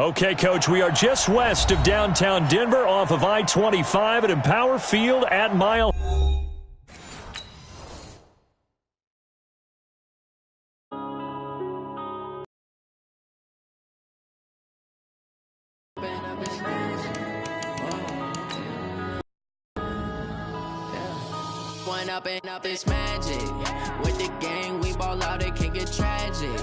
Okay, Coach, we are just west of downtown Denver off of I-25 at Empower Field at Mile. Up this magic. With the gang, we ball out, it can get tragic.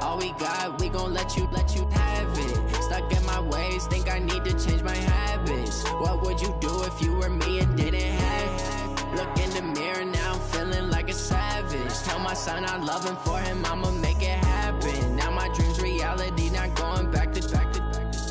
All we got, we gon' let you have it. Stuck in my ways, think I need to change my habits. What would you do if you were me and didn't have it? Look in the mirror now, I'm feeling like a savage. Tell my son I love him, for him I'ma make it happen. Now my dream's reality, not going back to.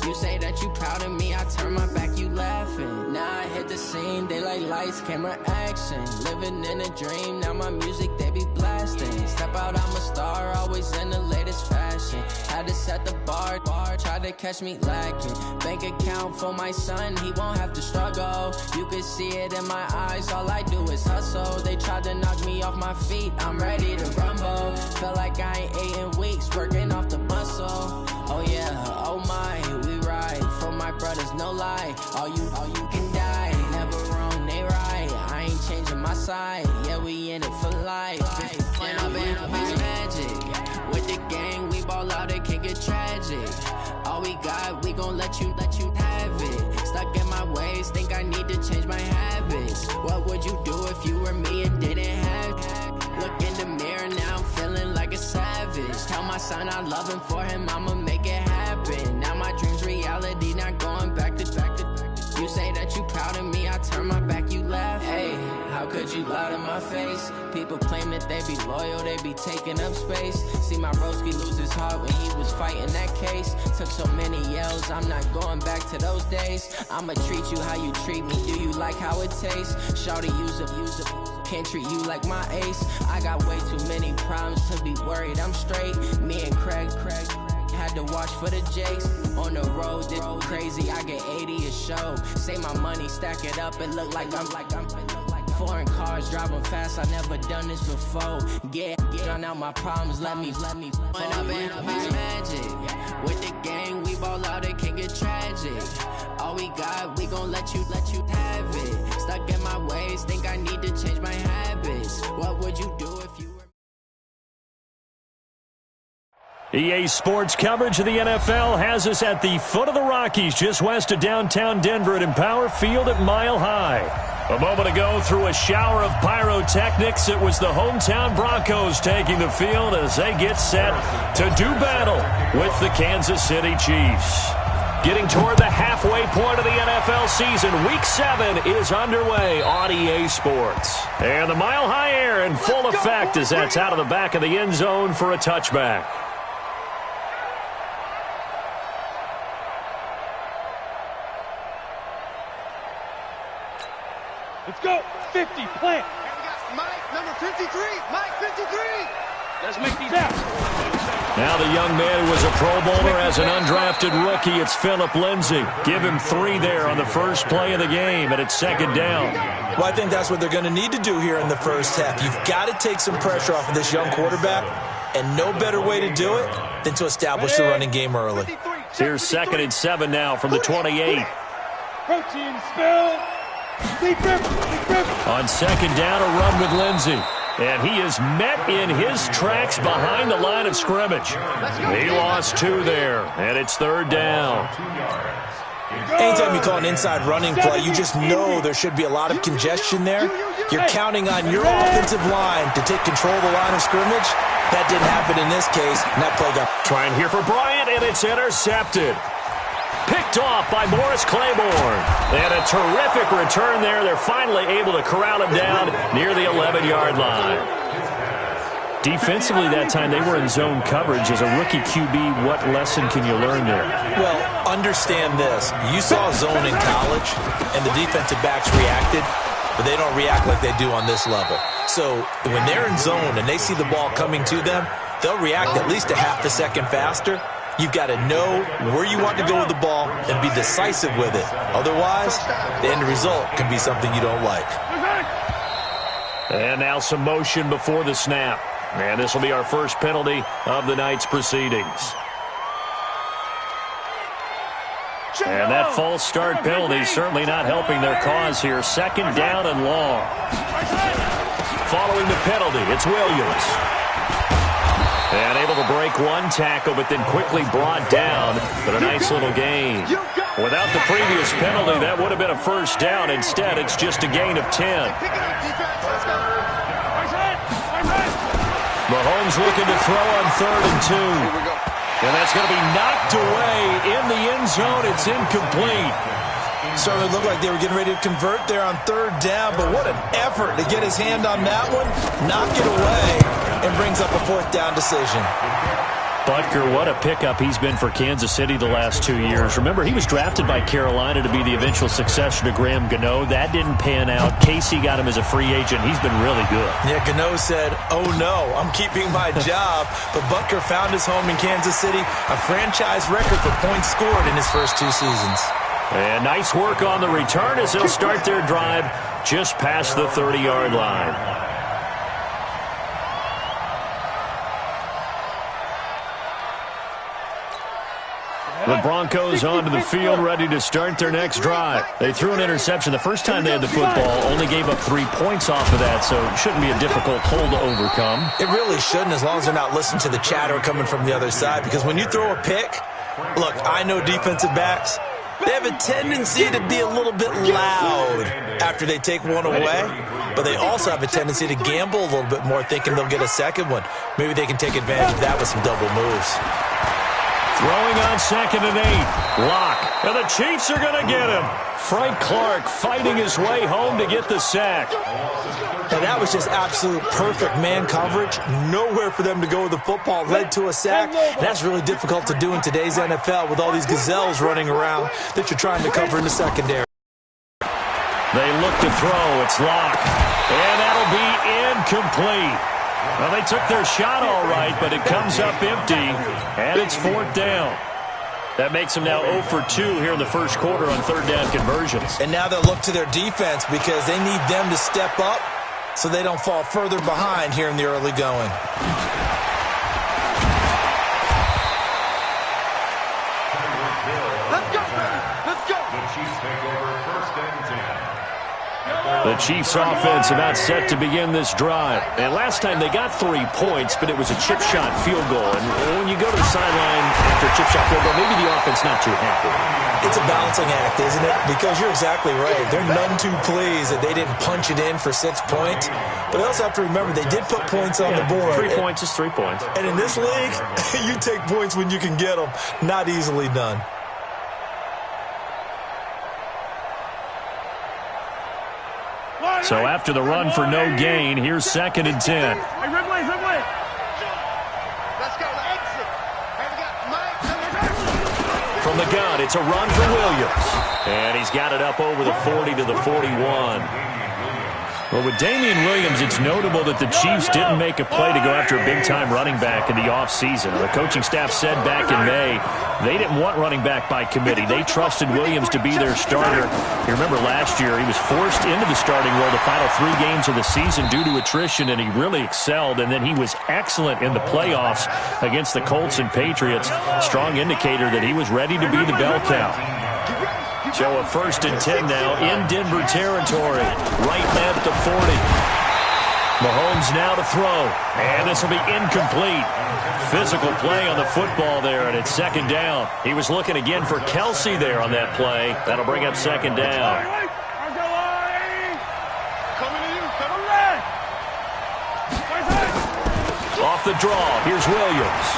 You say that you proud of me, I turn my back, you laughing. Now I hit the scene, they like lights, camera, action. Living in a dream, now my music, they be blasting. Step out, I'm a star, always in the latest fashion. Had to set the bar, try to catch me lacking. Bank account for my son, he won't have to struggle. You can see it in my eyes, all I do is hustle. They tried to knock me off my feet, I'm ready to rumble. Felt like I ain't ate in weeks, working off the muscle. Oh yeah, oh my, we ride for my brothers, no lie. All you can die, never wrong, they right. I ain't changing my side, yeah, we in it for life. When I'm in it's magic. With the gang, we ball out, it can get tragic. All we got, we gon' let you have it. Stuck in my ways, think I need to change my habits. What would you do if you were me and didn't have it? Look in the mirror now, I'm feeling like a savage. Tell my son I love him, for him I'ma make it happen. Now my dream's reality, not going back to. You say that you proud of me, I turn my back, you laugh. Hey, how could you lie to my face? People claim that they be loyal, they be taking up space. See my broski lose his heart when he was fighting that case. Took so many yells, I'm not going back to those days. I'ma treat you how you treat me, do you like how it tastes? Shawty, use up, can't treat you like my ace. I got way too many problems to be worried, I'm straight. Me and Craig had to watch for the Jakes. On the road, this crazy, I get 80 a show. Say my money, stack it up, it look like I'm foreign cars, driving fast, I never done this before. Get drown out my problems, let me When I'm in it's magic. With the gang, we ball out, it can get tragic. All we got, we gon' let you have it. Stuck in my ways, think I need to change my habits. What would you do if you were EA Sports coverage of the NFL has us at the foot of the Rockies, just west of downtown Denver at Empower Field at Mile High. A moment ago, through a shower of pyrotechnics, it was the hometown Broncos taking the field as they get set to do battle with the Kansas City Chiefs. Getting toward the halfway point of the NFL season, Week 7 is underway on EA Sports. And the Mile High air in full effect as that's out of the back of the end zone for a touchback. Let's go. 50, plant. And we got Mike, number 53. Mike, 53. Let's make these out. Now the young man who was a Pro Bowler as an undrafted rookie, it's Phillip Lindsay. Give him 3 there on the first play of the game, and it's second down. Well, I think that's what they're going to need to do here in the first half. You've got to take some pressure off of this young quarterback, and no better way to do it than to establish the running game early. Here's 2nd and 7 now from the 28. Protein spill. On second down, a run with Lindsay. And he is met in his tracks behind the line of scrimmage. He lost 2 there, and it's 3rd down. Anytime you call an inside running play, you just know there should be a lot of congestion there. You're counting on your offensive line to take control of the line of scrimmage. That didn't happen in this case, and that play got... Trying here for Bryant, and it's intercepted. Picked off by Morris Claiborne. And a terrific return there. They're finally able to corral him down near the 11-yard line. Defensively that time, they were in zone coverage. As a rookie QB, what lesson can you learn there? Well, understand this. You saw zone in college, and the defensive backs reacted, but they don't react like they do on this level. So when they're in zone and they see the ball coming to them, they'll react at least a half a second faster. You've got to know where you want to go with the ball and be decisive with it. Otherwise, the end result can be something you don't like. And now some motion before the snap. And this will be our first penalty of the night's proceedings. And that false start penalty certainly not helping their cause here. Second down and long. Following the penalty, it's Williams. And able to break one tackle, but then quickly brought down. But a nice little gain. Without the previous penalty, that would have been a first down. Instead, it's just a gain of 10. Mahomes looking to throw on 3rd and 2. And that's going to be knocked away in the end zone. It's incomplete. Certainly looked like they were getting ready to convert there on 3rd down, but what an effort to get his hand on that one, knock it away, and brings up a 4th down decision. Butker, what a pickup he's been for Kansas City the last 2 years. Remember, he was drafted by Carolina to be the eventual successor to Graham Gano. That didn't pan out. Casey got him as a free agent. He's been really good. Yeah, Gano said, oh no, I'm keeping my job. But Butker found his home in Kansas City, a franchise record for points scored in his first 2 seasons. And nice work on the return as they'll start their drive just past the 30-yard line. The Broncos onto the field, ready to start their next drive. They threw an interception the first time they had the football, only gave up 3 points off of that, so it shouldn't be a difficult hole to overcome. It really shouldn't, as long as they're not listening to the chatter coming from the other side, because when you throw a pick, look, I know defensive backs, they have a tendency to be a little bit loud after they take one away, but they also have a tendency to gamble a little bit more, thinking they'll get a second one. Maybe they can take advantage of that with some double moves. Throwing on 2nd and 8. Lock. And the Chiefs are going to get him. Frank Clark fighting his way home to get the sack. And that was just absolute perfect man coverage. Nowhere for them to go with the football. Led to a sack. That's really difficult to do in today's NFL with all these gazelles running around that you're trying to cover in the secondary. They look to throw. It's Lock. And that'll be incomplete. Well, they took their shot all right, but it comes up empty, and it's 4th down. That makes them now 0 for 2 here in the first quarter on 3rd down conversions. And now they'll look to their defense because they need them to step up so they don't fall further behind here in the early going. Let's go, baby. Let's go. The Chiefs offense about set to begin this drive. And last time they got 3 points, but it was a chip shot field goal. And when you go to the sideline after a chip shot field goal, maybe the offense not too happy. It's a balancing act, isn't it? Because you're exactly right. They're none too pleased that they didn't punch it in for 6 points. But they also have to remember they did put points on the board. 3 points is 3 points. And in this league, you take points when you can get them. Not easily done. So after the run for no gain, here's 2nd and 10. Let's go. Exit. And we got Mike. From the gun, it's a run for Williams. And he's got it up over the 40 to the 41. Well, with Damian Williams, it's notable that the Chiefs didn't make a play to go after a big-time running back in the offseason. The coaching staff said back in May they didn't want running back by committee. They trusted Williams to be their starter. You remember last year he was forced into the starting role the final 3 games of the season due to attrition, and he really excelled. And then he was excellent in the playoffs against the Colts and Patriots. Strong indicator that he was ready to be the bell cow. So a 1st and 10 now in Denver territory. Right at the 40. Mahomes now to throw. And this will be incomplete. Physical play on the football there, and it's 2nd down. He was looking again for Kelsey there on that play. That'll bring up 2nd down. Off the draw, here's Williams.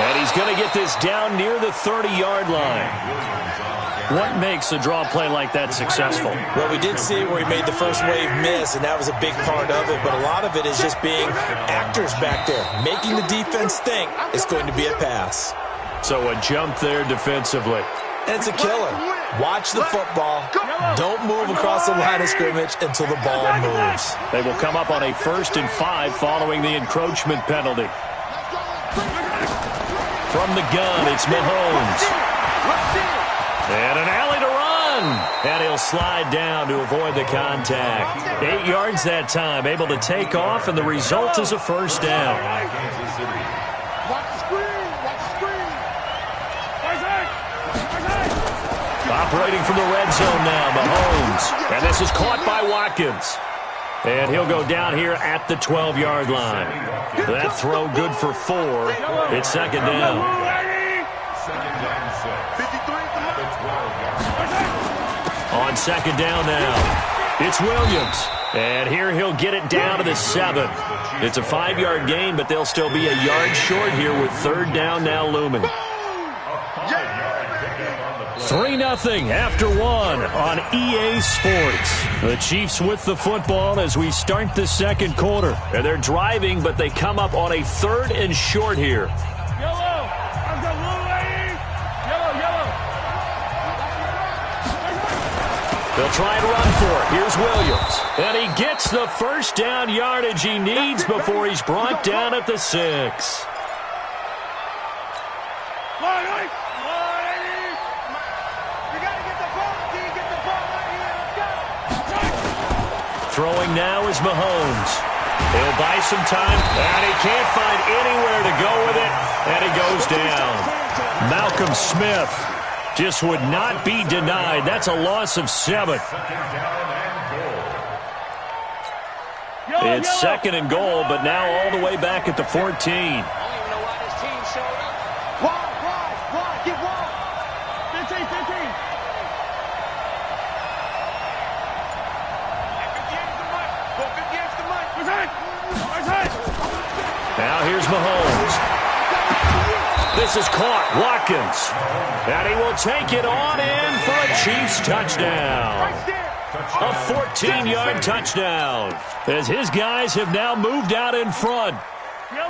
And he's going to get this down near the 30-yard line. What makes a draw play like that successful? Well, we did see where he made the first wave miss, and that was a big part of it. But a lot of it is just being actors back there, making the defense think it's going to be a pass. So a jump there defensively. And it's a killer. Watch the football. Don't move across the line of scrimmage until the ball moves. They will come up on a 1st and 5 following the encroachment penalty. From the gun, it's Mahomes. And an alley to run. And he'll slide down to avoid the contact. 8 yards that time, able to take off, and the result is a 1st down. Watch the screen. Watch the screen. Operating from the red zone now, Mahomes. And this is caught by Watkins. And he'll go down here at the 12-yard line. That throw good for 4. It's second down. On second down now, it's Williams. And here he'll get it down to the 7. It's a 5-yard gain, but they'll still be a yard short here with third down now looming. 3-0 after 1 on EA Sports. The Chiefs with the football as we start the second quarter. And they're driving, but they come up on a 3rd and short here. They'll try and run for it. Here's Williams. And he gets the first down yardage he needs before he's brought down at the 6. Throwing now is Mahomes. He'll buy some time, and he can't find anywhere to go with it, and he goes down. Malcolm Smith just would not be denied. That's a loss of 7. It's second and goal, but now all the way back at the 14. Now here's Mahomes. This is caught. Watkins. And he will take it on in for a Chiefs touchdown. A 14-yard touchdown. As his guys have now moved out in front.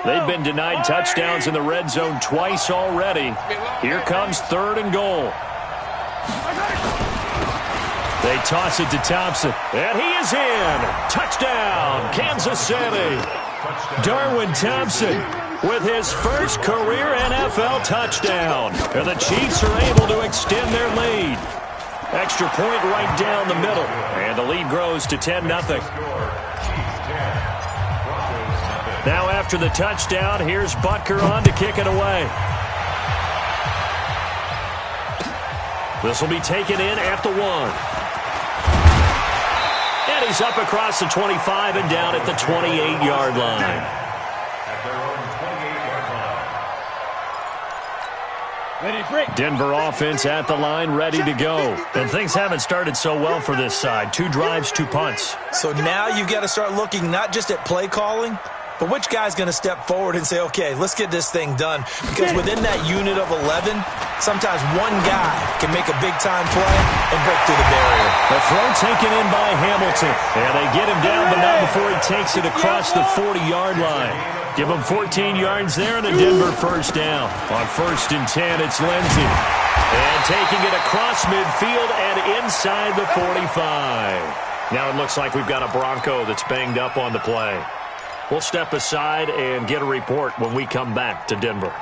They've been denied touchdowns in the red zone twice already. Here comes third and goal. They toss it to Thompson. And he is in. Touchdown, Kansas City. Darwin Thompson with his first career NFL touchdown. And the Chiefs are able to extend their lead. Extra point right down the middle. And the lead grows to 10-0. Now after the touchdown, here's Butker on to kick it away. This will be taken in at the 1. And he's up across the 25 and down at the 28-yard line. Denver offense at the line, ready to go. And things haven't started so well for this side. 2 drives, 2 punts. So now you've got to start looking not just at play calling, but which guy's going to step forward and say, okay, let's get this thing done. Because within that unit of 11, sometimes one guy can make a big-time play and break through the barrier. The throw taken in by Hamilton. And they get him down, but not before he takes it across the 40-yard line. Give him 14 yards there and a Denver first down. On 1st and 10, it's Lindsey. And taking it across midfield and inside the 45. Now it looks like we've got a Bronco that's banged up on the play. We'll step aside and get a report when we come back to Denver.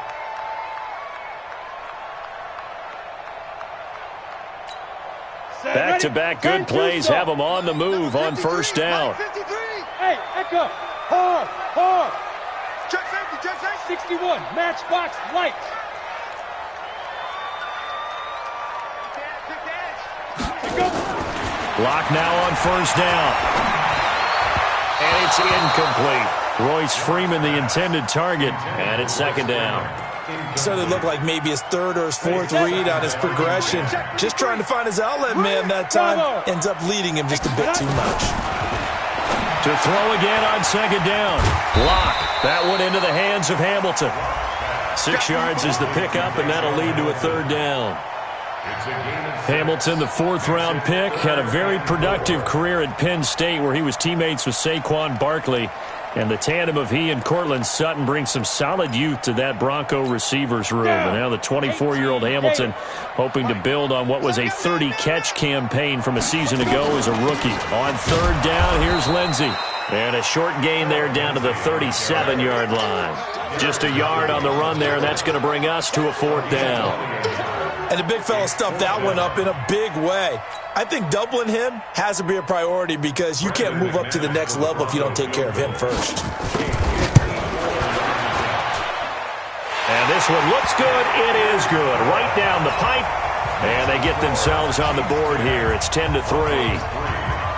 Back-to-back good plays have them on the move on first down. Hey, Echo, hard. Check 61, matchbox lights. Lock now on first down. And it's incomplete. Royce Freeman, the intended target, and it's second down. So it looked like maybe his 3rd or his 4th read on his progression. Just trying to find his outlet man that time. Ends up leading him just a bit too much. To throw again on second down. Lock. That one into the hands of Hamilton. 6 yards is the pickup, and that'll lead to a third down. Hamilton, the 4th-round pick, had a very productive career at Penn State where he was teammates with Saquon Barkley. And the tandem of he and Cortland Sutton brings some solid youth to that Bronco receivers room. And now the 24-year-old Hamilton hoping to build on what was a 30-catch campaign from a season ago as a rookie. On third down, here's Lindsey. And a short gain there down to the 37-yard line. Just a yard on the run there, and that's going to bring us to a 4th down. And the big fella stuffed that one up in a big way. I think doubling him has to be a priority because you can't move up to the next level if you don't take care of him first. And this one looks good. It is good. Right down the pipe. And they get themselves on the board here. It's 10-3.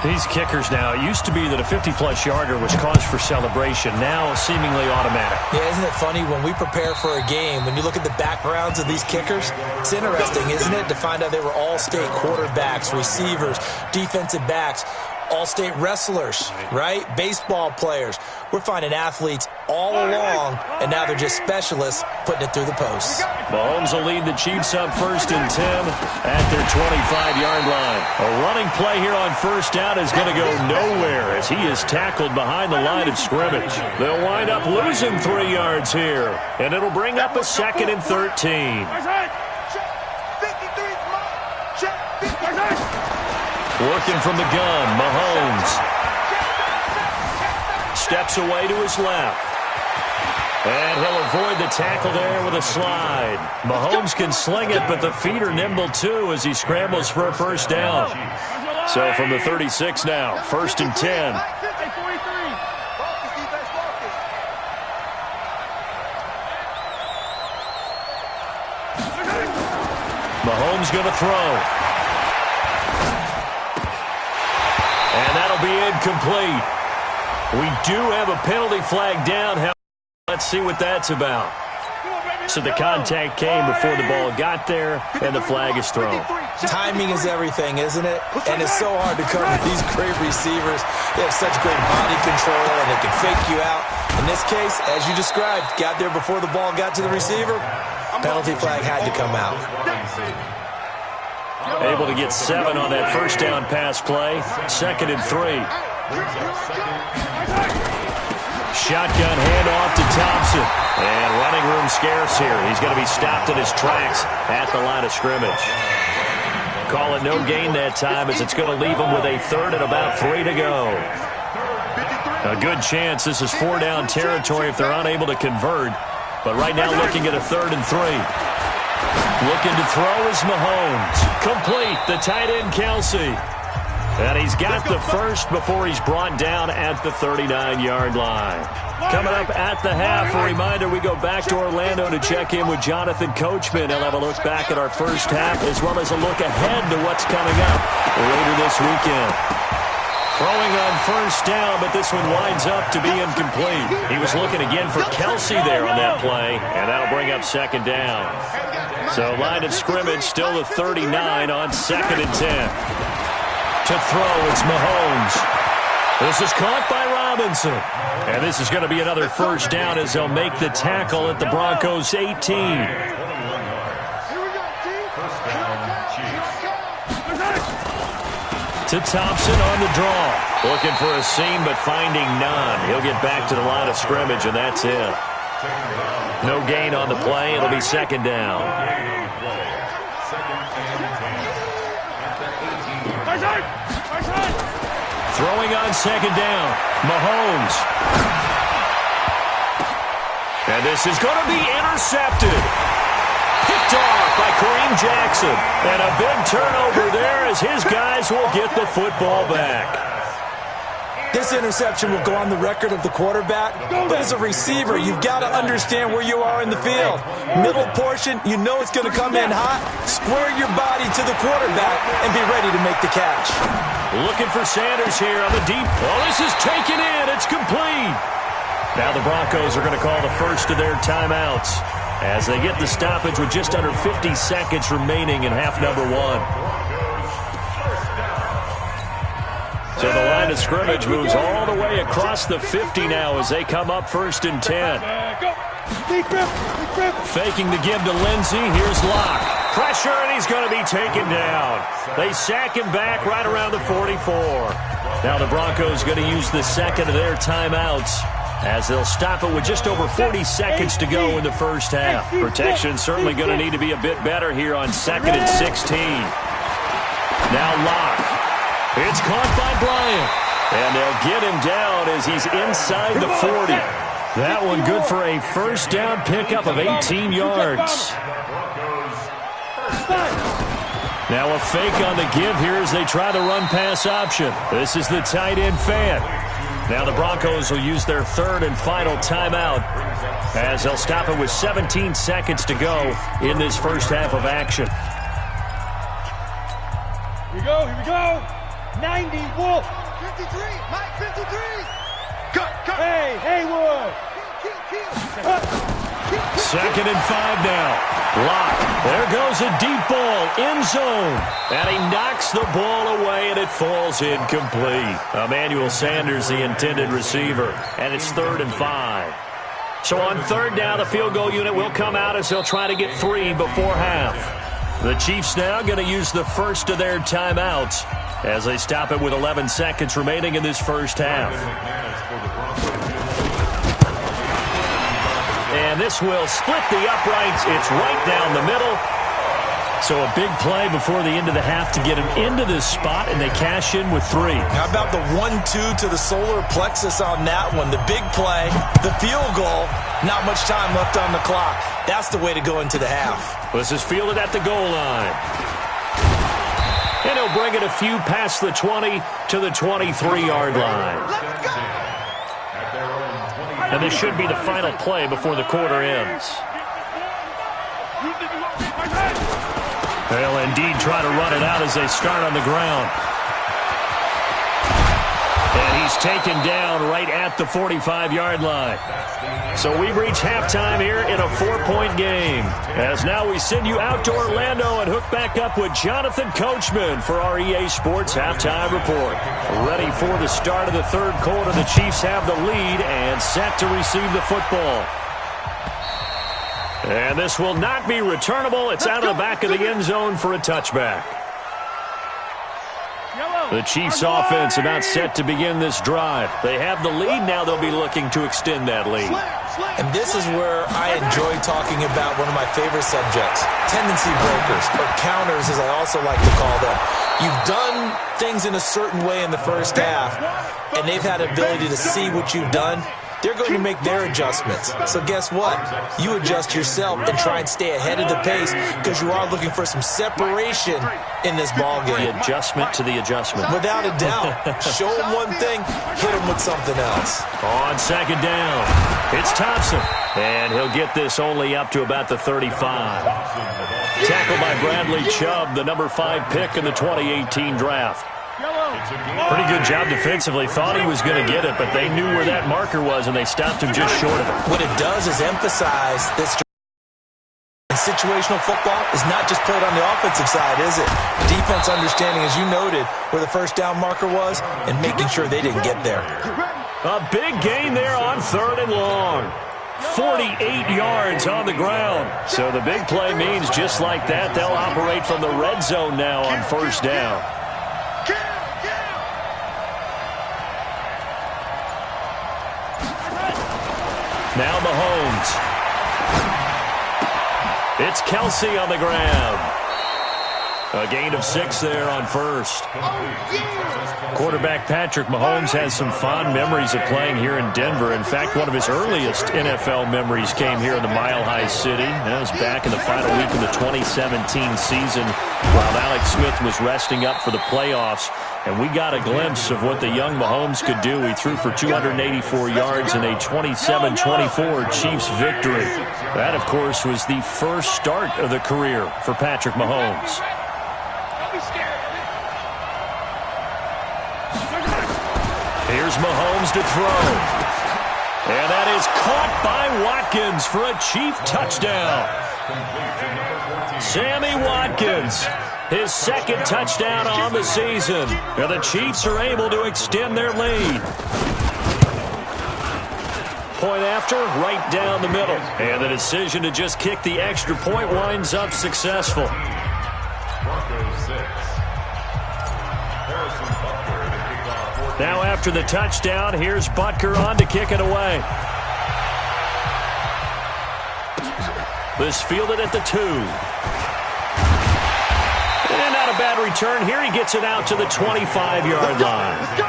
These kickers now, it used to be that a 50-plus yarder was cause for celebration. Now seemingly automatic. Yeah, isn't it funny when we prepare for a game, when you look at the backgrounds of these kickers, it's interesting, isn't it, to find out they were all-state quarterbacks, receivers, defensive backs, all-state wrestlers, right? Baseball players. We're finding athletes all along, and now they're just specialists putting it through the posts. Mahomes will lead the Chiefs up 1st and 10 at their 25-yard line. A running play here on first down is going to go nowhere as he is tackled behind the line of scrimmage. They'll wind up losing 3 yards here, and it'll bring up a 2nd and 13. Working from the gun, Mahomes steps away to his left. And he'll avoid the tackle there with a slide. Mahomes can sling it, but the feet are nimble too as he scrambles for a first down. So from the 36 now, 1st and 10. Mahomes going to throw. And that'll be incomplete. We do have a penalty flag down. Let's see what that's about. So the contact came before the ball got there, and the flag is thrown. Timing is everything, isn't it? And it's so hard to cover these great receivers. They have such great body control, and they can fake you out. In this case, as you described, got there before the ball got to the receiver. Penalty flag had to come out. Able to get 7 on that first down pass play. 2nd and 3. Shotgun handoff to Thompson. And running room scarce here. He's going to be stopped in his tracks at the line of scrimmage. Call it no gain that time as it's going to leave him with a 3rd and about 3 to go. A good chance this is 4-down territory if they're unable to convert. But right now looking at a 3rd and 3. Looking to throw is Mahomes. Complete, the tight end Kelsey. And he's got the first before he's brought down at the 39-yard line. Coming up at the half, a reminder, we go back to Orlando to check in with Jonathan Coachman. He'll have a look back at our first half as well as a look ahead to what's coming up later this weekend. Throwing on first down, but this one winds up to be incomplete. He was looking again for Kelsey there on that play, and that'll bring up 2nd down. So line of scrimmage still the 39 on 2nd and 10. To throw, it's Mahomes. This is caught by Robinson. And this is going to be another first down as they'll make the tackle at the Broncos' 18. To Thompson on the draw. Looking for a seam, but finding none. He'll get back to the line of scrimmage, and that's it. No gain on the play. It'll be 2nd down. Throwing on 2nd down. Mahomes. And this is going to be intercepted. Picked off by Kareem Jackson. And a big turnover there as his guys will get the football back. This interception will go on the record of the quarterback, but as a receiver, you've got to understand where you are in the field. Middle portion, you know it's going to come in hot. Square your body to the quarterback and be ready to make the catch. Looking for Sanders here on the deep. Oh, this is taken in. It's complete. Now the Broncos are going to call the first of their timeouts as they get the stoppage with just under 50 seconds remaining in half number 1. So the line of scrimmage moves all the way across the 50 now as they come up 1st and 10. Faking the give to Lindsey. Here's Locke. Pressure, and he's going to be taken down. They sack him back right around the 44. Now the Broncos going to use the 2nd of their timeouts as they'll stop it with just over 40 seconds to go in the first half. Protection certainly going to need to be a bit better here on 2nd and 16. Now Locke. It's caught by Bryant. And they'll get him down as he's inside the 40. That one good for a first down pickup of 18 yards. Now a fake on the give here as they try the run-pass option. This is the tight end Fant. Now the Broncos will use their 3rd and final timeout as they'll stop it with 17 seconds to go in this first half of action. Here we go. 90, Wolf. 53, Mike, 53. Cut. Hey, Haywood. Second and 5 now. Lock. There goes a deep ball. End zone. And he knocks the ball away, and it falls incomplete. Emmanuel Sanders, the intended receiver. And it's 3rd and 5. So on 3rd down, the field goal unit will come out as they'll try to get 3 before half. The Chiefs now going to use the first of their timeouts as they stop it with 11 seconds remaining in this first half. And this will split the uprights. It's right down the middle. So a big play before the end of the half to get him into this spot, and they cash in with 3. How about the 1-2 to the solar plexus on that one? The big play, the field goal, not much time left on the clock. That's the way to go into the half. This is fielded at the goal line. And he'll bring it a few past the 20 to the 23-yard line. And this should be the final play before the quarter ends. They'll indeed try to run it out as they start on the ground. And he's taken down right at the 45-yard line. So we've reached halftime here in a 4-point game. As now we send you out to Orlando and hook back up with Jonathan Coachman for our EA Sports Halftime Report. Ready for the start of the 3rd quarter. The Chiefs have the lead and set to receive the football. And this will not be returnable. It's out of the back of the end zone for a touchback. The Chiefs offense about set to begin this drive. They have the lead. Now they'll be looking to extend that lead. And this is where I enjoy talking about one of my favorite subjects, tendency breakers, or counters as I also like to call them. You've done things in a certain way in the first half, and they've had the ability to see what you've done. They're going to make their adjustments. So guess what? You adjust yourself and try and stay ahead of the pace because you are looking for some separation in this ball game. The adjustment to the adjustment. Without a doubt. Show them one thing, hit them with something else. On 2nd down, it's Thompson. And he'll get this only up to about the 35. Tackled by Bradley Chubb, the number 5 pick in the 2018 draft. Pretty good job defensively. Thought he was going to get it, but they knew where that marker was, and they stopped him just short of it. What it does is emphasize this. Situational football is not just played on the offensive side, is it? Defense understanding, as you noted, where the first down marker was and making sure they didn't get there. A big gain there on 3rd and long. 48 yards on the ground. So the big play means just like that, they'll operate from the red zone now on 1st down. Now Mahomes. It's Kelsey on the ground. A gain of 6 there on 1st. Quarterback Patrick Mahomes has some fond memories of playing here in Denver. In fact, one of his earliest NFL memories came here in the Mile High City. That was back in the final week of the 2017 season while Alex Smith was resting up for the playoffs. And we got a glimpse of what the young Mahomes could do. He threw for 284 yards in a 27-24 Chiefs victory. That, of course, was the first start of the career for Patrick Mahomes. Here's Mahomes to throw. And that is caught by Watkins for a Chief touchdown. Sammy Watkins, his 2nd touchdown on the season. And the Chiefs are able to extend their lead. Point after, right down the middle. And the decision to just kick the extra point winds up successful. Now after the touchdown, here's Butker on to kick it away. This fielded at the 2. And not a bad return here. He gets it out to the 25-yard line. Let's go.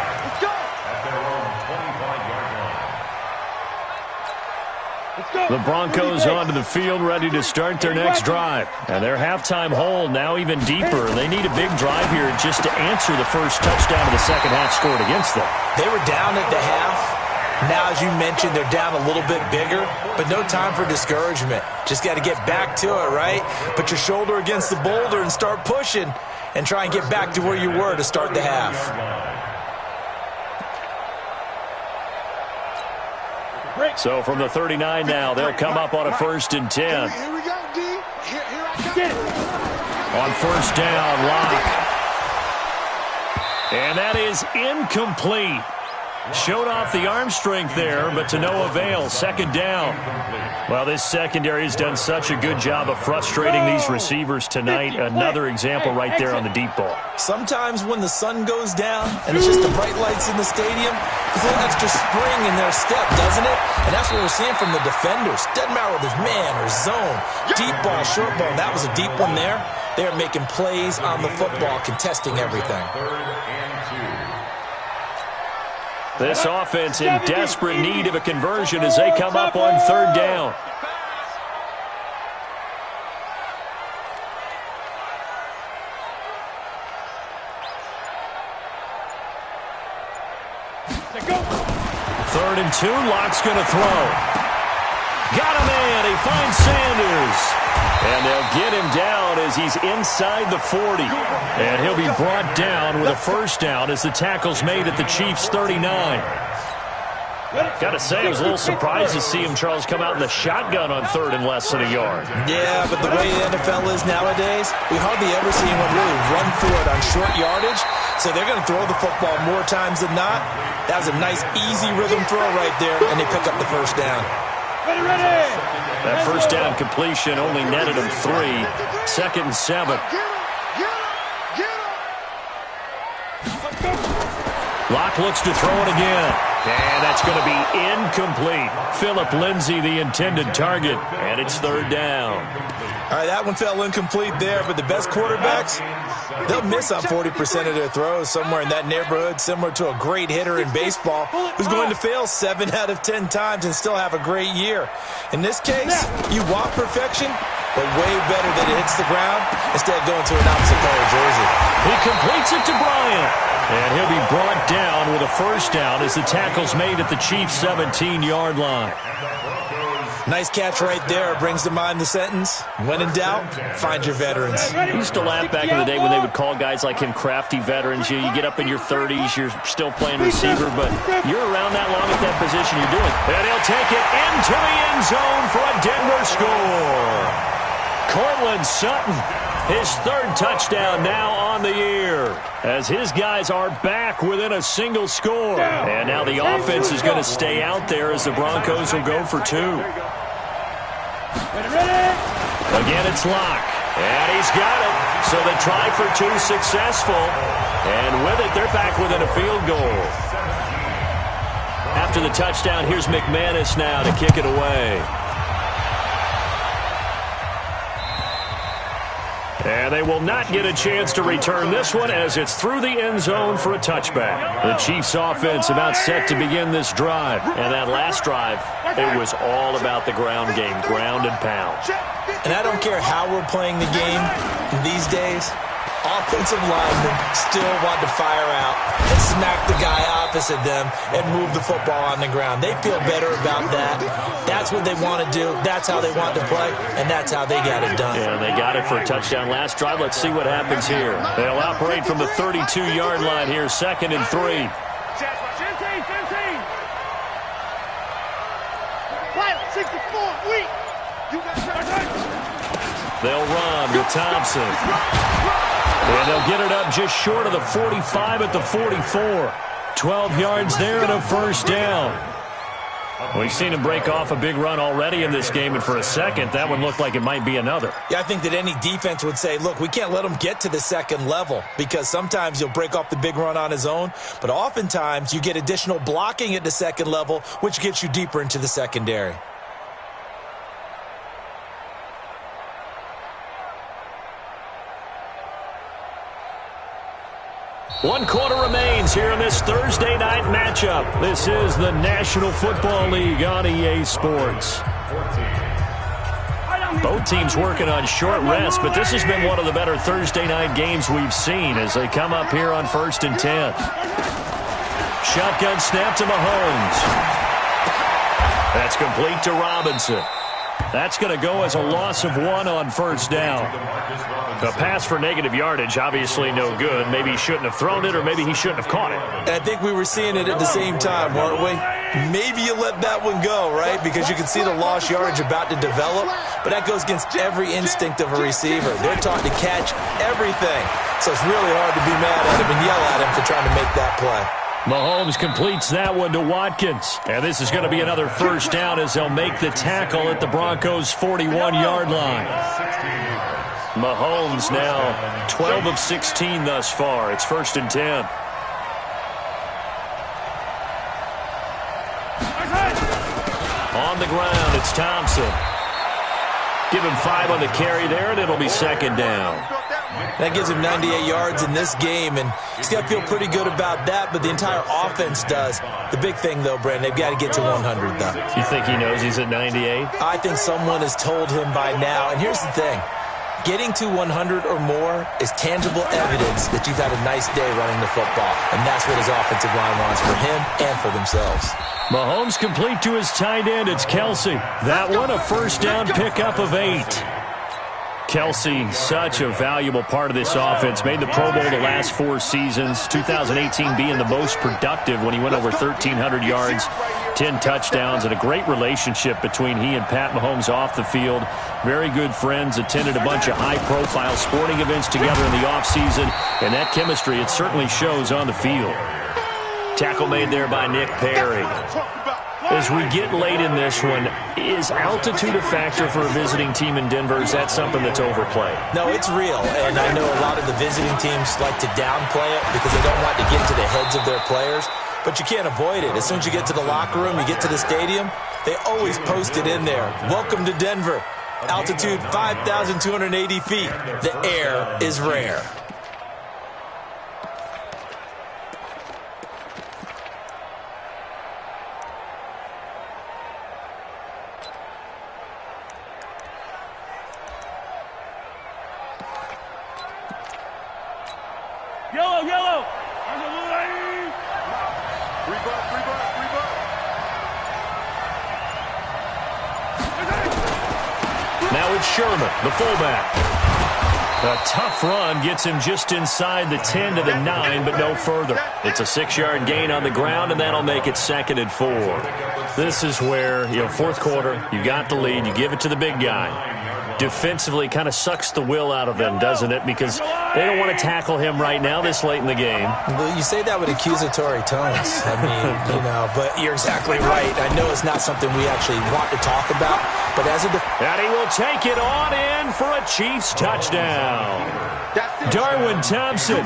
The Broncos onto the field ready to start their next drive. And their halftime hole now even deeper. They need a big drive here just to answer the first touchdown of the second half scored against them. They were down at the half, Now, as you mentioned, they're down a little bit bigger, but no time for discouragement. Just got to get back to it, right? Put your shoulder against the boulder and start pushing and try and get back to where you were to start the half. So from the 39 now, they'll come up on a 1st and 10. Here we go, D. Here I come. On 1st down, Locke. And that is incomplete. Showed off the arm strength there, but to no avail. 2nd down. Well, this secondary has done such a good job of frustrating these receivers tonight. Another example right there on the deep ball. Sometimes when the sun goes down and it's just the bright lights in the stadium, there's a little extra spring in their step, doesn't it? And that's what we're seeing from the defenders. Doesn't matter whether it's man or zone. Deep ball, short ball. That was a deep one there. They're making plays on the football, contesting everything. This offense in desperate need of a conversion as they come up on 3rd down. Third and 2, Locke's going to throw. Got a man, he finds Sanders. And they'll get him down as he's inside the 40. And he'll be brought down with a 1st down as the tackle's made at the Chiefs' 39. Got to say, I was a little surprised to see him, Charles, come out in the shotgun on 3rd and less than a yard. Yeah, but the way the NFL is nowadays, we hardly ever see anyone really run through it on short yardage. So they're going to throw the football more times than not. That was a nice, easy rhythm throw right there, and they pick up the 1st down. Ready. That 1st down completion only netted him 3. 2nd and 7. Locke looks to throw it again. And that's going to be incomplete. Phillip Lindsay, the intended target. And it's 3rd down. All right, that one fell incomplete there, but the best quarterbacks, they'll miss on 40% of their throws, somewhere in that neighborhood, similar to a great hitter in baseball who's going to fail 7 out of 10 times and still have a great year. In this case, you want perfection, but way better that it hits the ground instead of going to an opposite color jersey. He completes it to Bryant. And he'll be brought down with a 1st down as the tackle's made at the Chiefs' 17-yard line. Nice catch right there. Brings to mind the sentence, when in doubt, find your veterans. I used to laugh back in the day when they would call guys like him crafty veterans. You get up in your 30s, you're still playing receiver, but you're around that long at that position, you're doing. And he'll take it into the end zone for a Denver score. Cortland Sutton, his 3rd touchdown now on the year, as his guys are back within a single score. And now the offense is going to stay out there as the Broncos will go for 2. Again, it's Locke. And he's got it. So the try for 2 successful. And with it, they're back within a field goal. After the touchdown, here's McManus now to kick it away. And they will not get a chance to return this one as it's through the end zone for a touchback. The Chiefs offense about set to begin this drive. And that last drive, it was all about the ground game, ground and pound. And I don't care how we're playing the game these days, offensive linemen still want to fire out and smack the guy opposite them and move the football on the ground. They feel better about that. That's what they want to do. That's how they want to play, and that's how they got it done. Yeah, they got it for a touchdown last drive. Let's see what happens here. They'll operate from the 32-yard line here, 2nd and 3. They'll run with Thompson. And they'll get it up just short of the 45 at the 44. 12 yards there and a 1st down. We've seen him break off a big run already in this game, and for a second, that one looked like it might be another. Yeah, I think that any defense would say, look, we can't let him get to the 2nd level, because sometimes he'll break off the big run on his own, but oftentimes you get additional blocking at the 2nd level, which gets you deeper into the secondary. One quarter remains here in this Thursday night matchup. This is the National Football League on EA Sports. Both teams working on short rest, but this has been one of the better Thursday night games we've seen as they come up here on 1st and 10. Shotgun snap to Mahomes. That's complete to Robinson. That's going to go as a loss of 1 on first down. A pass for negative yardage, obviously no good. Maybe he shouldn't have thrown it, or maybe he shouldn't have caught it. And I think we were seeing it at the same time, weren't we? Maybe you let that one go, right? Because you can see the lost yardage about to develop, but that goes against every instinct of a receiver. They're taught to catch everything. So it's really hard to be mad at him and yell at him for trying to make that play. Mahomes completes that one to Watkins. And this is going to be another first down as they'll make the tackle at the Broncos' 41-yard line. Mahomes now 12 of 16 thus far. It's 1st and 10. On the ground, it's Thompson. Give him 5 on the carry there, and it'll be 2nd down. That gives him 98 yards in this game, and he's got to feel pretty good about that, but the entire offense does. The big thing, though, Brandon, they've got to get to 100, though. You think he knows he's at 98? I think someone has told him by now, and here's the thing. Getting to 100 or more is tangible evidence that you've had a nice day running the football, and that's what his offensive line wants for him and for themselves. Mahomes complete to his tight end. It's Kelsey. That one a first down pickup of 8. Kelsey, such a valuable part of this offense. Made the Pro Bowl the last 4 seasons. 2018 being the most productive when he went over 1,300 yards, 10 touchdowns, and a great relationship between he and Pat Mahomes off the field. Very good friends. Attended a bunch of high-profile sporting events together in the offseason. And that chemistry, it certainly shows on the field. Tackle made there by Nick Perry. As we get late in this one, is altitude a factor for a visiting team in Denver? Is that something that's overplayed? No, it's real, and I know a lot of the visiting teams like to downplay it because they don't want to get into the heads of their players, but you can't avoid it. As soon as you get to the locker room, you get to the stadium, they always post it in there. Welcome to Denver. Altitude 5,280 feet. The air is rare. Yellow! Now it's Sherman, the fullback. A tough run gets him just inside the 10 to the 9, but no further. It's a 6-yard gain on the ground, and that'll make it 2nd and 4. This is where, fourth quarter, you got the lead, you give it to the big guy. Defensively kind of sucks the will out of them, doesn't it? Because they don't want to tackle him right now this late in the game. Well, you say that with accusatory tones. I mean, but you're exactly right. I know it's not something we actually want to talk about, but as a and he will take it on in for a Chiefs touchdown. Darwin Thompson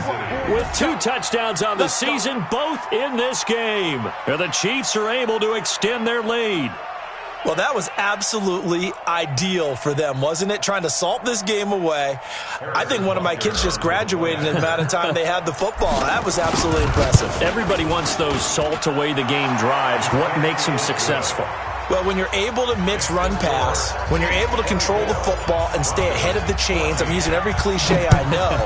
with 2 touchdowns on the season, both in this game. And the Chiefs are able to extend their lead. Well, that was absolutely ideal for them, wasn't it? Trying to salt this game away. I think one of my kids just graduated in the amount of time they had the football. That was absolutely impressive. Everybody wants those salt away the game drives. What makes them successful? Well, when you're able to mix run-pass, when you're able to control the football and stay ahead of the chains, I'm using every cliche I know,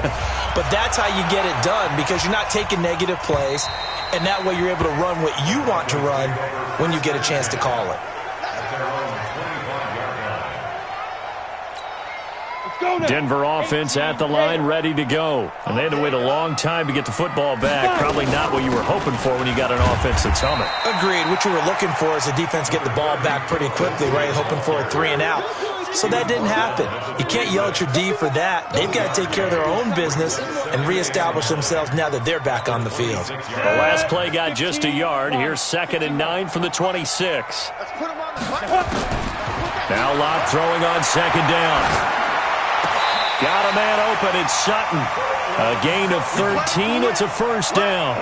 but that's how you get it done because you're not taking negative plays, and that way you're able to run what you want to run when you get a chance to call it. Denver offense at the line, ready to go. And they had to wait a long time to get the football back. Probably not what you were hoping for when you got an offense that's humming. Agreed. What you were looking for is the defense get the ball back pretty quickly, right? Hoping for a 3-and-out. So that didn't happen. You can't yell at your D for that. They've got to take care of their own business and reestablish themselves now that they're back on the field. The last play got just a yard. Here's 2nd and 9 from the 26. Now Locke throwing on 2nd down. Got a man open. It's Sutton. A gain of 13. It's a first down.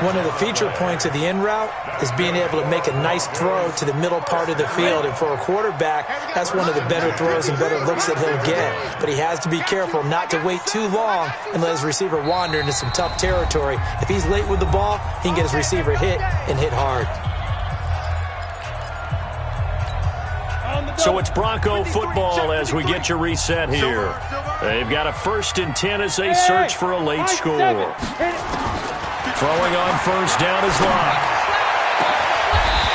One of the feature points of the in route is being able to make a nice throw to the middle part of the field. And for a quarterback, that's one of the better throws and better looks that he'll get. But he has to be careful not to wait too long and let his receiver wander into some tough territory. If he's late with the ball, he can get his receiver hit and hit hard. So it's Bronco football as we get you reset here. They've got a 1st and 10 as they search for a late score. Throwing on first down is Locke.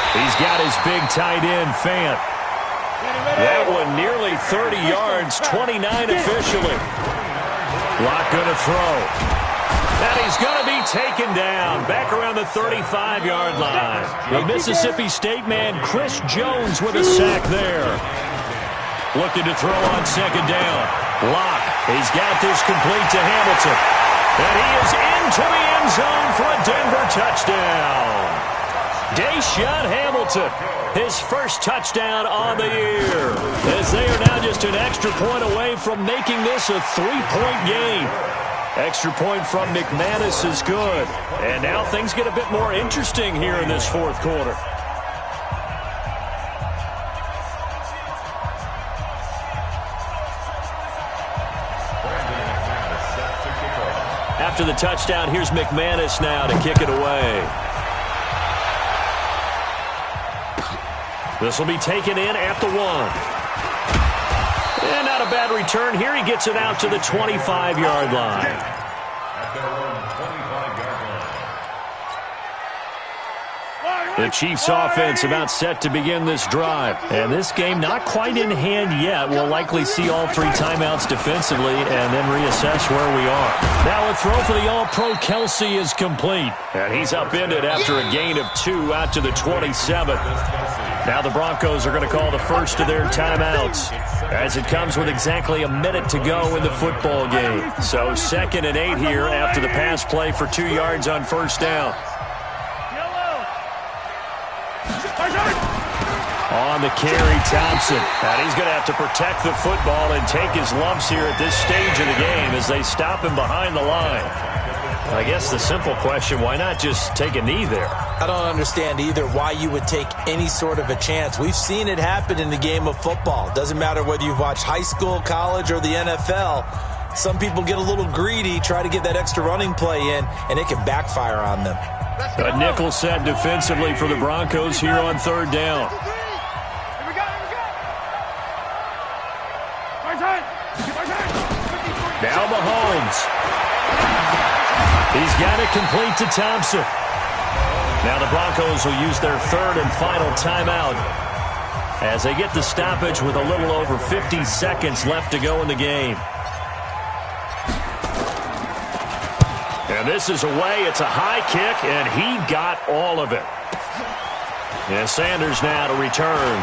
He's got his big tight end, Fant. That one nearly 30 yards, 29 officially. Locke going to throw. And he's going to be taken down back around the 35-yard line. The Mississippi State man, Chris Jones, with a sack there. Looking to throw on second down. Locke, he's got this complete to Hamilton. And he is into the end zone for a Denver touchdown. Deshaun Hamilton, his first touchdown on the year, as they are now just an extra point away from making this a three-point game. Extra point from McManus is good. And now things get a bit more interesting here in this fourth quarter. After the touchdown, here's McManus now to kick it away. This will be taken in at the 1. And not a bad return here. He gets it out to the 25-yard line. The Chiefs offense about set to begin this drive. And this game not quite in hand yet. We'll likely see all three timeouts defensively and then reassess where we are. Now a throw for the All-Pro Kelsey is complete. And he's upended after a gain of 2 out to the 27. Now the Broncos are going to call the first of their timeouts as it comes with exactly a minute to go in the football game. So 2nd and 8 here after the pass play for 2 yards on first down. On the carry, Thompson. And he's going to have to protect the football and take his lumps here at this stage of the game as they stop him behind the line. I guess the simple question, why not just take a knee there? I don't understand either why you would take any sort of a chance. We've seen it happen in the game of football. Doesn't matter whether you've watched high school, college, or the NFL. Some people get a little greedy, try to get that extra running play in, and it can backfire on them. A nickel set defensively for the Broncos here on third down. Now Mahomes. He's got it complete to Thompson. Now the Broncos will use their third and final timeout as they get the stoppage with a little over 50 seconds left to go in the game. And this is away. It's a high kick, and he got all of it. And Sanders now to return.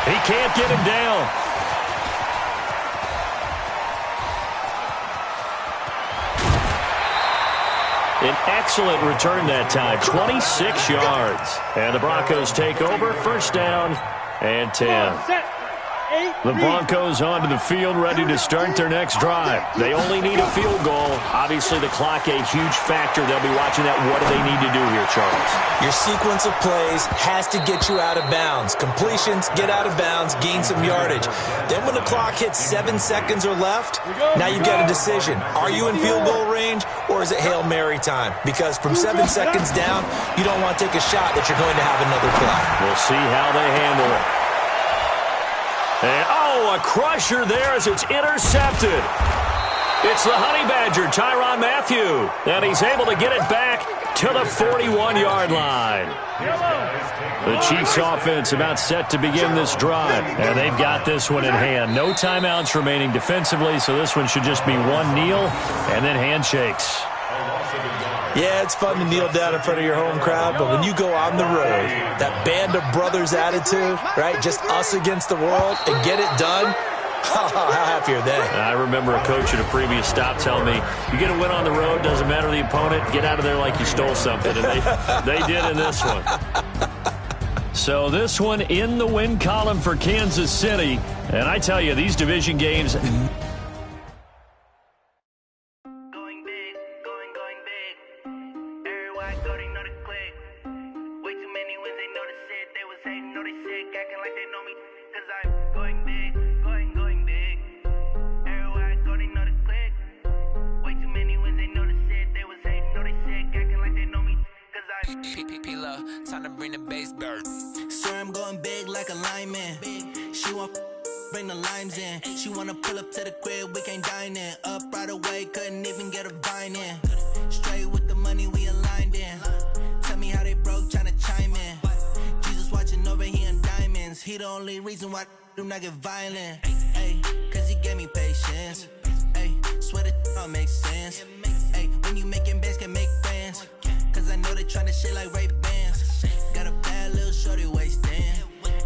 He can't get him down. An excellent return that time, 26 yards. And the Broncos take over, first down and 10. The Broncos onto the field, ready to start their next drive. They only need a field goal. Obviously, the clock a huge factor. They'll be watching that. What do they need to do here, Charles? Your sequence of plays has to get you out of bounds. Completions, get out of bounds, gain some yardage. Then when the clock hits 7 seconds or left, now you've got a decision. Are you in field goal range, or is it Hail Mary time? Because from 7 seconds down, you don't want to take a shot that you're going to have another play. We'll see how they handle it. And, oh, a crusher there as it's intercepted. It's the Honey Badger, Tyrann Mathieu. And he's able to get it back to the 41-yard line. The Chiefs offense about set to begin this drive. And they've got this one in hand. No timeouts remaining defensively, so this one should just be one kneel and then handshakes. Yeah, it's fun to kneel down in front of your home crowd, but when you go on the road, that band of brothers attitude, right, just us against the world, and get it done, how happy are they? I remember a coach at a previous stop telling me, you get a win on the road, doesn't matter the opponent, get out of there like you stole something, and they did in this one. So this one in the win column for Kansas City, and I tell you, these division games... Time to bring the bass bird. Swear I'm going big like a lineman. She want bring the limes in. She wanna pull up to the crib, we can't dine in. Up right away, couldn't even get a vine in. Straight with the money we aligned in. Tell me how they broke, tryna chime in. He the only reason why do not get violent. Ay, cause he gave me patience. Ay, swear that don't make sense. Ay, when you making bands, can make friends. Cause I know they tryna shit like Ray-Bans. Got a bad little shorty wasting.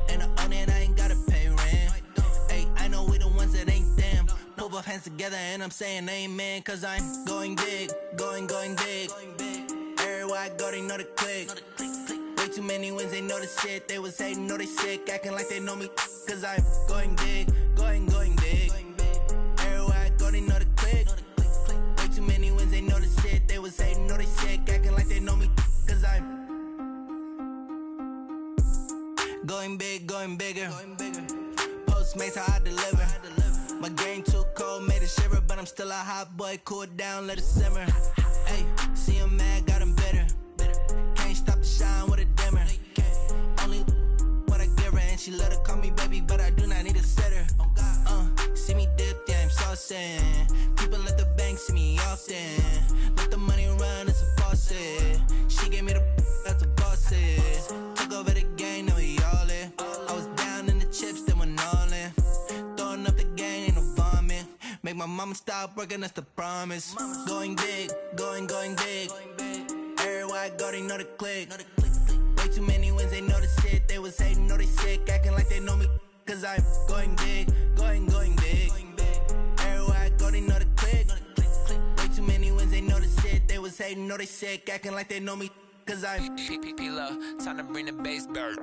And I own it, I ain't gotta pay rent. Ay, I know we the ones that ain't them. Put both hands together and I'm saying amen. Cause I'm going big, going big. Everywhere I go, they know the click. Way too many wins, they know the shit. They was hating, know they sick, acting like they know me. Cause I'm going big, going big. Everywhere I go, they know the click. Way too many wins, they know the shit. They was hating, know they sick, acting like they know me. Cause I'm going big, going bigger. Postmates how I deliver. My game too cold, made it shiver. But I'm still a hot boy, cool it down, let it simmer. Hey, see him mad, got him bitter. Can't stop the shine with a dimmer. Only what I give her, and she let her call me baby, but I do not need a sitter. See me dip, yeah, I'm saucing. People at the bank see me often. Let the money run, it's a faucet. She gave me the that's a faucet. Took over the game, now we all in. I was down in the chips, then went all in. Throwing up the game, ain't no vomit. Make my mama stop working, that's the promise. Going big, going big. Everywhere I go, they know the click. Way too many wins, they know the shit. They was hating, know they sick, acting like they know me. Cause I'm going big, going big. Everywhere I go, they know the click. Way too many wins, they know the shit. They was hating, know they sick, acting like they know me. Cause I'm P-P-P-Love, time to bring the bass back.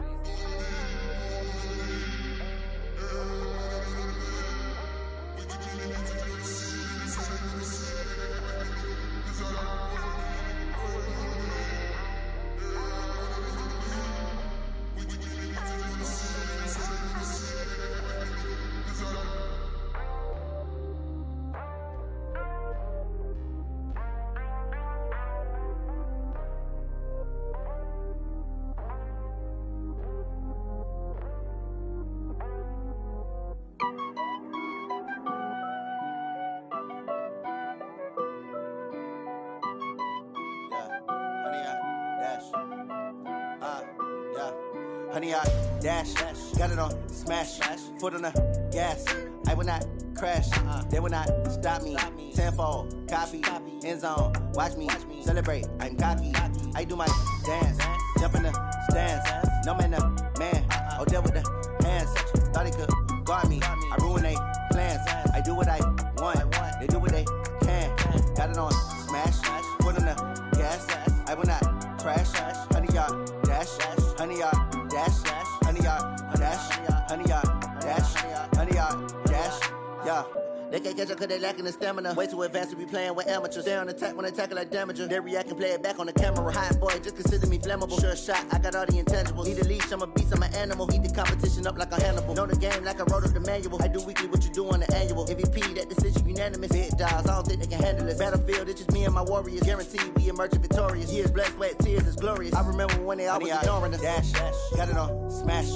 Honey, I dash, got it on smash, foot on the gas. I will not crash, they will not stop me. Tenfold, copy, end zone, watch me celebrate. I'm cocky, I do my dance, jump in the stands. No man, the man, oh deal with the hands. Thought he could guard me, I ruin they plans. I do what I want, they do what they can. Got it on smash, foot on the gas. I will not crash, honey, y'all dash, honey, y'all dash, honey, y'all dash, honey, y'all dash, honey, y'all dash, yeah. They can't catch up cause they lacking the stamina. Way too advanced to be playing with amateurs. Stay on attack when they tackle like damager. They react and play it back on the camera. Hot boy, just consider me flammable. Sure shot, I got all the intangibles. Need a leash, I'm a beast, I'm an animal. Heat the competition up like a Hannibal. Know the game like I wrote up the manual. I do weekly what you do on the annual. MVP, that decision unanimous. Big dogs, I don't think they can handle it. Battlefield, it's just me and my warriors. Guaranteed we emerging victorious. Years, blood, sweat, tears, is glorious. I remember when they always ignoring us. Dash, got it on smash,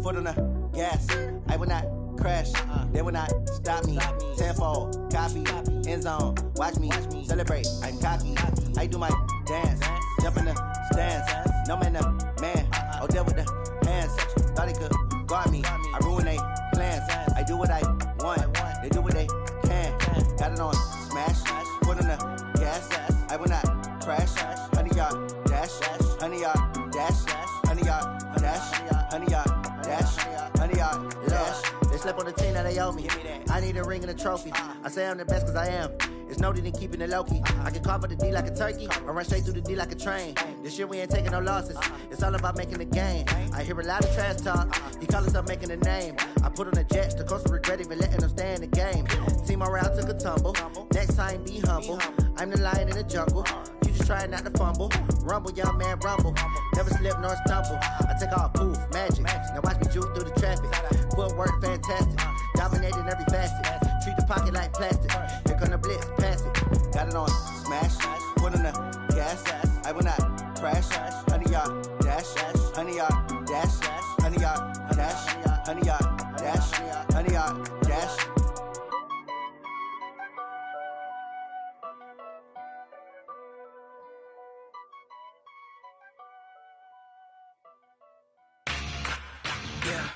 foot on the gas. I will not crash, they will not stop me. Tenfold, copy, end zone, watch me celebrate. I'm cocky, I do my dance, jump in the stands. No man, the man, oh deal with the hands. Thought he could guard me, I ruin they plans. I do what I want, they do what they can. Got it on smash, foot on the gas. I will not crash, honey, y'all dash, honey, y'all dash, honey, y'all dash, honey, y'all dash, honey, y'all dash. They slept on the team that they owe me. I need a ring and a trophy. I say I'm the best cause I am. It's no need in keeping it low-key. I can carve up the D like a turkey or run straight through the D like a train. This year we ain't taking no losses. It's all about making the game. I hear a lot of trash talk. He call himself making a name. I put on the jets. The coach regret even letting them stay in the game. Team morale took a tumble. Next time be humble. I'm the lion in the jungle. You just trying not to fumble. Rumble, young man, rumble. Never slip nor stumble. I take off, poof, magic. Now watch me juke through the traffic. Footwork fantastic. Dominating every facet. Treat the pocket like plastic. Here come the blitz, pass it. Got it on smash. Foot on the gas. I will not crash. Honey, y'all dash. Honey, y'all dash. Honey, y'all dash. Honey, y'all dash. Honey, y'all dash. Yeah,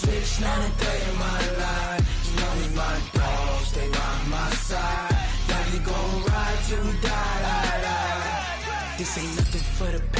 switch, not a day in my life. As long as my dogs stay by my side, yeah, we gon' ride till we die, die, die. This ain't nothing for the